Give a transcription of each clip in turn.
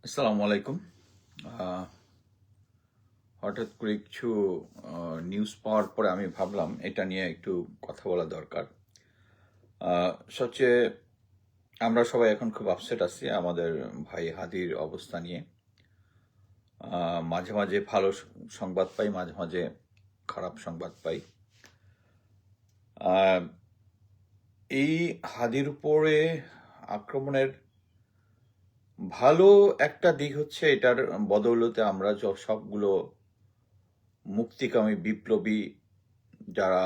আসসালামু আলাইকুম। আহ, হঠাৎ করে কিছু নিউজ পাওয়ার পরে আমি ভাবলাম এটা নিয়ে একটু কথা বলা দরকার। সবচেয়ে আমরা সবাই এখন খুব আপসেট আছি আমাদের ভাই হাদির অবস্থা নিয়ে। মাঝে মাঝে ভালো সংবাদ পাই, মাঝে মাঝে খারাপ সংবাদ পাই। আহ, এই হাদির উপরে আক্রমণের ভালো একটা দিক হচ্ছে এটার বদৌলতে আমরা সবগুলো মুক্তিকামী বিপ্লবী যারা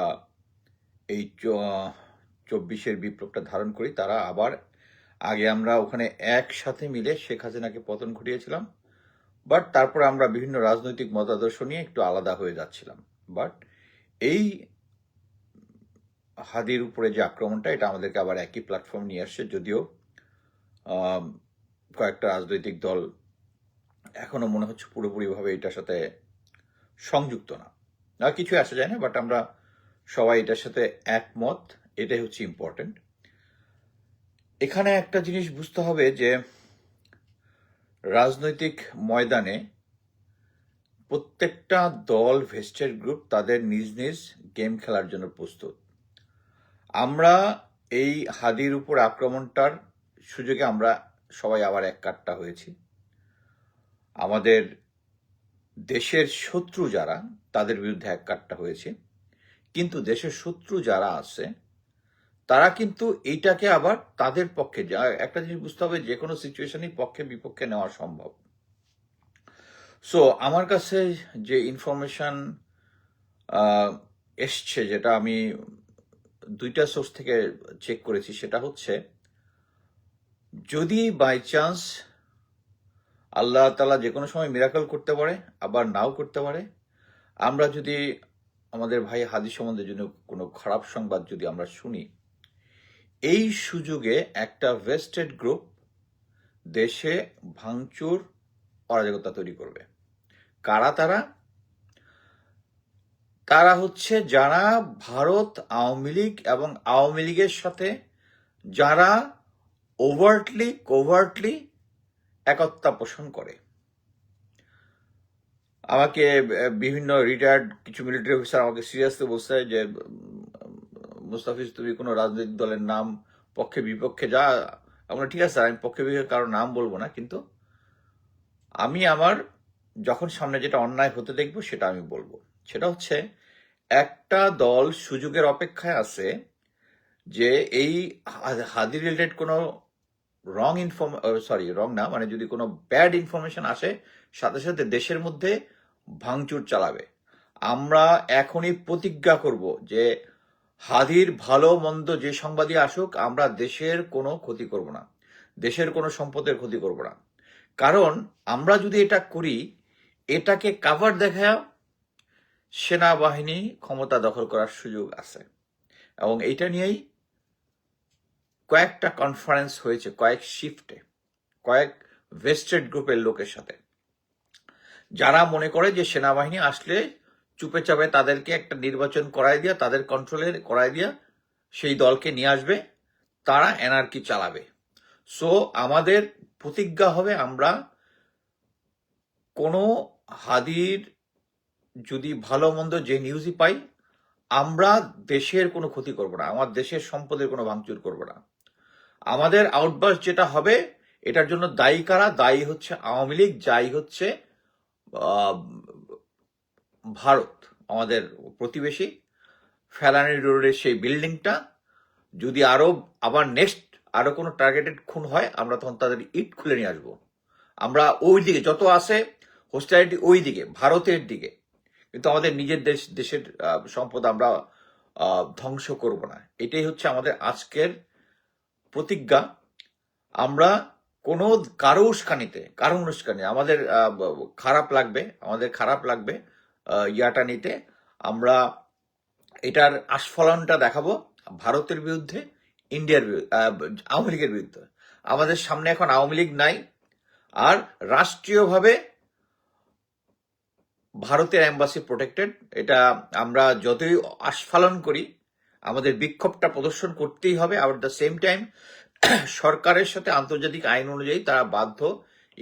এই 24-এর বিপ্লবটা ধারণ করি তারা আবার আগে আমরা ওখানে একসাথে মিলে শেখ হাসিনাকে পতন ঘটিয়েছিলাম, বাট তারপর আমরা বিভিন্ন রাজনৈতিক মতাদর্শ নিয়ে একটু আলাদা হয়ে যাচ্ছিলাম। বাট এই হাদির উপরে যে আক্রমণটা এটা আমাদেরকে আবার একই প্ল্যাটফর্ম নিয়ে আসছে, যদিও কয়েকটা রাজনৈতিক দল এখনো মনে হচ্ছে পুরোপুরিভাবে এটার সাথে সংযুক্ত না, আর কিছু আসা যায় না, বাট আমরা সবাই এটার সাথে একমত। এটাই হচ্ছে ইম্পর্টেন্ট। এখানে একটা জিনিস বুঝতে হবে যে রাজনৈতিক ময়দানে প্রত্যেকটা দল, ভেস্টেড গ্রুপ তাদের নিজ নিজ গেম খেলার জন্য প্রস্তুত। আমরা এই হাদির উপর আক্রমণটার সুযোগে আমরা সবাই আবার এক কাট্টা হয়েছি। আমাদের দেশের শত্রু যারা তাদের বিরুদ্ধে এক কাট্টা হয়েছে, কিন্তু দেশের শত্রু যারা আছে তারা কিন্তু এইটাকে আবার তাদের পক্ষে, একটা জিনিস বুঝতে হবে, যে কোনো সিচুয়েশনই পক্ষে বিপক্ষে নেওয়া সম্ভব। সো আমার কাছে যে ইনফরমেশন এসছে, যেটা আমি দুইটা সোর্স থেকে চেক করেছি, সেটা হচ্ছে যদি বাই চান্স আল্লাহ তাআলা যে কোনো সময় মিরাকল করতে পারে, আবার নাও করতে পারে, আমরা যদি আমাদের ভাই হাদি সম্বন্ধে যদি কোনো খারাপ সংবাদ যদি আমরা শুনি, এই সুযোগে একটা ভেস্টেড গ্রুপ দেশে ভাঙচুর অরাজকতা তৈরি করবে। কারা তারা? তারা হচ্ছে যারা ভারত আওয়ামী লীগ এবং আওয়ামী লীগের সাথে যারা ওভার্টলি কোভার্টলি একত্রা পোষণ করে। আমাকে বিভিন্ন রিটায়ার্ড কিছু মিলিটারি অফিসার আমাকে সিরিয়াসলি বলছে যে মুস্তাফিজ, তুমি কোনো রাজনৈতিক দলের নাম পক্ষে বিপক্ষে যা, আমরা ঠিক আছে, আমি পক্ষে বিপক্ষে কারো নাম বলবো না, কিন্তু আমি আমার যখন সামনে যেটা অন্যায় হতে দেখবো সেটা আমি বলবো। সেটা হচ্ছে একটা দল সুযোগের অপেক্ষায় আছে যে এই হাদি রিলেটেড কোনো রং না, মানে যদি কোনো ব্যাড ইনফরমেশন আসে সাথে সাথে দেশের মধ্যে ভাঙচুর চালাবে। আমরা এখনই প্রতিজ্ঞা করব যে হাদির ভালো মন্দ যে সংবাদই আসুক, আমরা দেশের কোনো ক্ষতি করব না, দেশের কোনো সম্পদের ক্ষতি করব না। কারণ আমরা যদি এটা করি, এটাকে কাভার দেখায় সেনাবাহিনী ক্ষমতা দখল করার সুযোগ আছে। এবং এইটা নিয়েই কয়েকটা কনফারেন্স হয়েছে, কয়েক শিফটে, কয়েক ভেস্টেড গ্রুপের লোকের সাথে, যারা মনে করে যে সেনাবাহিনী আসলে চুপে চাপে তাদেরকে একটা নির্বাচন করাই দিয়া, তাদের কন্ট্রোলে করাই দিয়া সেই দলকে নিয়ে আসবে, তারা এনার্কি চালাবে। সো আমাদের প্রতিজ্ঞা হবে, আমরা কোনো হাদির যদি ভালো মন্দ যে নিউজই পাই, আমরা দেশের কোনো ক্ষতি করব না, আমার দেশের সম্পদের কোনো ভাঙচুর করব না। আমাদের আউটবাস্ট যেটা হবে, এটার জন্য দায়ী কারা? দায়ী হচ্ছে আওয়ামী লীগ, দায়ী হচ্ছে ভারত, আমাদের প্রতিবেশী। ফেলানি রোডের সেই বিল্ডিংটা যদি আবার নেক্সট আরো কোনো টার্গেটেড খুন হয়, আমরা তখন তাদের ইট খুলে নিয়ে আসবো। আমরা ওই দিকে যত আছে হোস্টাইলিটি, ওই দিকে ভারতের দিকে, কিন্তু আমাদের নিজের দেশের সম্পদ আমরা ধ্বংস করব না। এটাই হচ্ছে আমাদের আজকের প্রতিজ্ঞা। আমরা কোনো কারো উস্কানি আমাদের খারাপ লাগবে ইয়াটা নিতে। আমরা এটার আস্ফলনটা দেখাবো ভারতের বিরুদ্ধে, ইন্ডিয়ার বিরুদ্ধে, আওয়ামী লীগের বিরুদ্ধে। আমাদের সামনে এখন আওয়ামী লীগ নাই, আর রাষ্ট্রীয়ভাবে ভারতের এম্বাসি প্রোটেক্টেড। এটা আমরা যতই আস্ফালন করি, আমাদের বিক্ষোভটা প্রদর্শন করতেই হবে। আবার দ্য সেম টাইম সরকারের সাথে আন্তর্জাতিক আইন অনুযায়ী তারা বাধ্য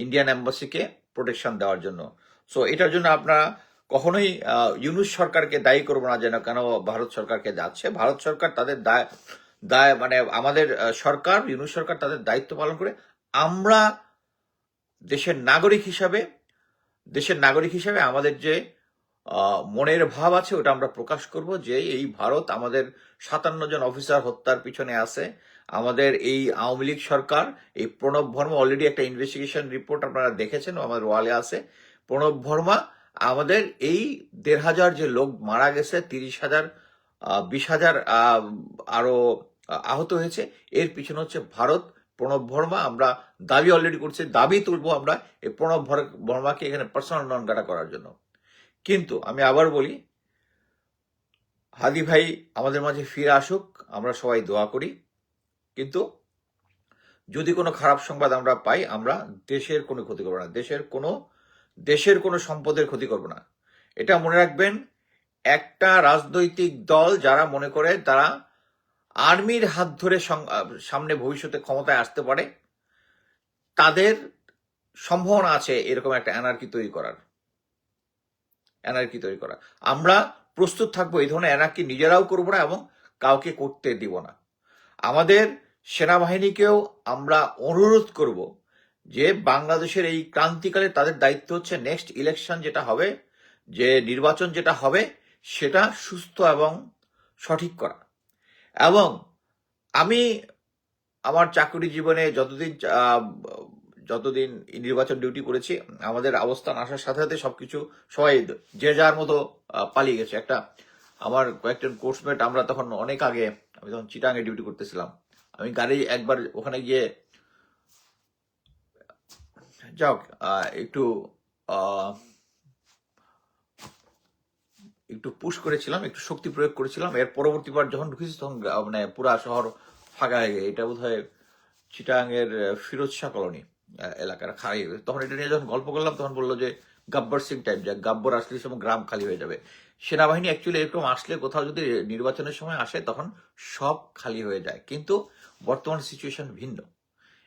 ইন্ডিয়ান এম্বাসিকে প্রোটেকশন দেওয়ার জন্য। সো এটার জন্য আপনারা কখনোই ইউনূস সরকারকে দায়ী করবো না যেন কেন ভারত সরকারকে যাচ্ছে। ভারত সরকার তাদের দায় মানে আমাদের সরকার, ইউনূস সরকার তাদের দায়িত্ব পালন করে। আমরা দেশের নাগরিক হিসাবে আমাদের যে মনের ভাব আছে ওটা আমরা প্রকাশ করব যে এই ভারত আমাদের 57 জন অফিসার হত্যার পিছনে আছে। আমাদের এই আওয়ামী লীগ সরকার, এই প্রণব ভর্মা, অলরেডি একটা ইনভেস্টিগেশন রিপোর্ট আপনারা দেখেছেন, আমাদের ওয়ালে আছে। প্রণব ভর্মা আমাদের এই 1,500 যে লোক মারা গেছে, 30,000 20,000 আরো আহত হয়েছে, এর পিছনে হচ্ছে ভারত, প্রণব ভর্মা। আমরা দাবি অলরেডি করছি, দাবি তুলবো আমরা এই প্রণব ভর্মাকে এখানে পার্সোনাল নন গ্রাটা করার জন্য। কিন্তু আমি আবার বলি, হাদি ভাই আমাদের মাঝে ফিরে আসুক, আমরা সবাই দোয়া করি। কিন্তু যদি কোনো খারাপ সংবাদ আমরা পাই, আমরা দেশের কোনো ক্ষতি করবো না, দেশের কোনো সম্পদের ক্ষতি করবো না। এটা মনে রাখবেন, একটা রাজনৈতিক দল যারা মনে করে তারা আর্মির হাত ধরে সামনে ভবিষ্যতে ক্ষমতায় আসতে পারে, তাদের সম্ভাবনা আছে এরকম একটা অ্যানার্কি তৈরি করার। আমরা প্রস্তুত থাকবো, এই ধরনের অ্যানার্কি নিজেরাও করবো না এবং কাউকে করতে দিব না। আমাদের সেনাবাহিনীকেও আমরা অনুরোধ করব যে বাংলাদেশের এই ক্রান্তিকালে তাদের দায়িত্ব হচ্ছে নেক্সট ইলেকশন যেটা হবে, যে নির্বাচন যেটা হবে, সেটা সুস্থ এবং সঠিক করা। এবং আমি আমার চাকরি জীবনে যতদিন নির্বাচন ডিউটি করেছি, আমাদের অবস্থান আসার সাথে সাথে সবকিছু সবাই যে যার মতো পালিয়ে গেছে। আমার কয়েকজন কোর্সমেট, আমরা তখন অনেক আগে, আমি তখন চিটাঙে ডিউটি করতেছিলাম, আমি গাড়ি একবার ওখানে গিয়ে একটু পুশ করেছিলাম, একটু শক্তি প্রয়োগ করেছিলাম। এর পরবর্তীবার যখন ঢুকেছি তখন মানে পুরা শহর ফাঁকা হয়ে গেছে। এটা বোধহয় চিটাঙের ফিরোজ শাহ কলোনি এলাকার খালি। তখন এটা নিয়ে যখন গল্প করলাম তখন বললো যে গব্বর সিং টাইপ, যে গব্বর আসলে সময় গ্রাম খালি হয়ে যাবে। সেনাবাহিনী অ্যাকচুয়ালি এরকম আসলে কোথাও যদি নির্বাচনের সময় আসে তখন সব খালি হয়ে যায়। কিন্তু বর্তমান সিচুয়েশন ভিন্ন।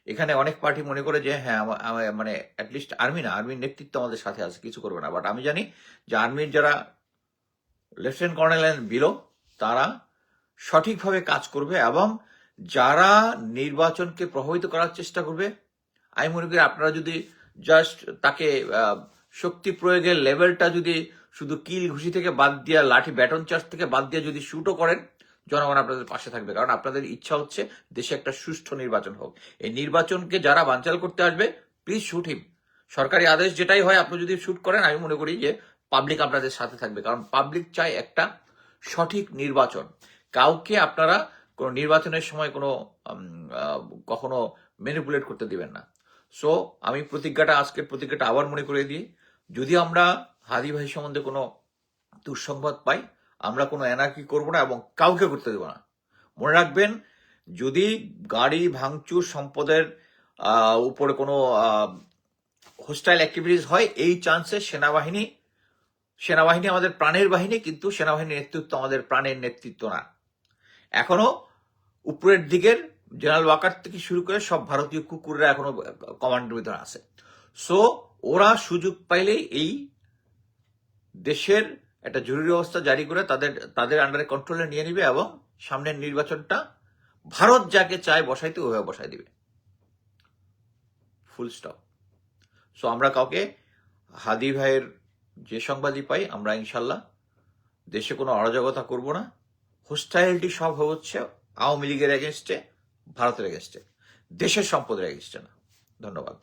এখানে অনেক পার্টি মনে করে যে হ্যাঁ মানে অ্যাটলিস্ট আর্মি না, আর্মির নেতৃত্ব আমাদের সাথে আছে, কিছু করবে না। বাট আমি জানি যে আর্মির যারা লেফটেন্যান্ট কর্নেল এন্ড বিলো, তারা সঠিকভাবে কাজ করবে এবং যারা নির্বাচনকে প্রভাবিত করার চেষ্টা করবে, আমি মনে করি আপনারা যদি জাস্ট তাকে শক্তি প্রয়োগের লেভেলটা যদি শুধু কিল ঘুষি থেকে বাদ দিয়ে, লাঠি ব্যাটন চার্জ থেকে বাদ দিয়ে যদি শুটও করেন, জনগণ আপনাদের পাশে থাকবে। কারণ আপনাদের ইচ্ছা হচ্ছে দেশে একটা সুষ্ঠু নির্বাচন হোক। এই নির্বাচনকে যারা বানচাল করতে আসবে, প্লিজ শুট হিম। সরকারি আদেশ যেটাই হয় আপনি যদি শুট করেন, আমি মনে করি যে পাবলিক আপনাদের সাথে থাকবে। কারণ পাবলিক চায় একটা সঠিক নির্বাচন। কাউকে আপনারা কোনো নির্বাচনের সময় কখনো ম্যানিপুলেট করতে দিবেন না। সো আমি আজকের প্রতিজ্ঞাটা আবার মনে করে দিই, যদি আমরা হাদি ভাই সম্বন্ধে কোনো দুঃসংবাদ পাই, আমরা কোনো অ্যানার্কি করব না এবং কাউকে করতে দেব না। মনে রাখবেন, যদি গাড়ি ভাঙচুর, সম্পদের উপরে কোনো হোস্টাইল অ্যাক্টিভিটিস হয়, এই চান্সে সেনাবাহিনী আমাদের প্রাণের বাহিনী, কিন্তু সেনাবাহিনীর নেতৃত্ব আমাদের প্রাণের নেতৃত্ব না। এখনো উপরের দিকের জেনারেল ওয়াকার থেকে শুরু করে সব ভারতীয় কুকুররা এখনো কমান্ডের ভিতরে আছে। সো ওরা সুযোগ পাইলেই এই দেশের একটা জরুরি অবস্থা জারি করে তাদের আন্ডারে কন্ট্রোলে নিয়ে নিবে এবং সামনের নির্বাচনটা ভারত যাকে চায় বসাইতে ওভাবে বসাই দিবে, ফুল স্টপ। সো আমরা কাউকে, হাদি ভাইয়ের যে সংবাদই পাই, আমরা ইনশাল্লাহ দেশে কোনো অরাজকতা করব না। হোস্টাইলিটি সব হচ্ছে আওয়ামী লীগের এগেনস্টে, ভারতের এগেনস্টে, দেশের সম্পদের এগেনস্টে না। ধন্যবাদ।